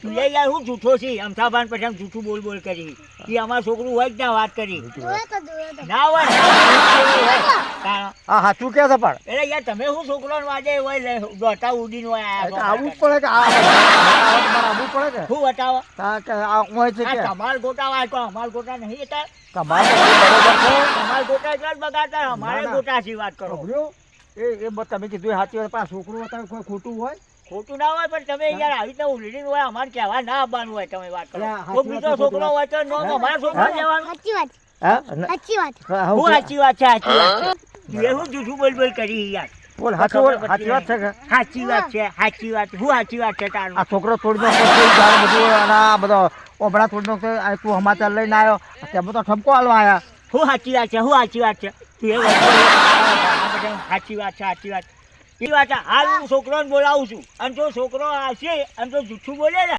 તું યાર હું જૂઠો છે અમથાભાન પછી આમ જૂઠું બોલ બોલ કરી એ અમારું છોકરું હોય જ ના વાત કરી ના હોય હા સાચું કે છે પણ એટલે યાર તમે શું છોકરો વાજે હોય દોતા ઉડીને હોય આવવું જ પડે કે આવવું પડે કે શું બતાવો કે આ હોય છે કે કમાલ ગોટા વાય તો અમાર ગોટા નહીં હતા કમાલ બરોબર છે કમાલ ગોટા એટલા જ બગાડતા અમારે ગોટા થી વાત કરો તમે કીધું સાચી વાત પણ આ છોકરું હતા કોઈ ખોટું હોય ખોટું ના હોય પણ તમે યાર આવી રીતે ઉલડીને હોય અમારે કહેવા ના આવવાનું હોય તમે વાત કરો અલ્યા, કોઈ બીજો છોકરો હોય તો નો અમારા છોકરો લેવાનું સાચી વાત હા સાચી વાત હું સાચી વાત છે સાચી વાત છે તું એવું જૂઠું બોલ બોલ કરી યાર બોલ સાચી વાત છે કે સાચી વાત છે સાચી વાત હું સાચી વાત છે તારું આ છોકરો થોડી નો બધું અને આ બધો ઓબળા થોડી નો તું સમાચાર લઈને આવ્યો તેમાં તો ઠપકો હાલવા આવ્યા હું સાચી વાત છે હું સાચી વાત છે તું એ સાચી વાત છે સાચી વાત એ વાત છે હાલ હું છોકરોને બોલાવું છું અને જો છોકરો આવશે અને જો જૂઠું બોલે ને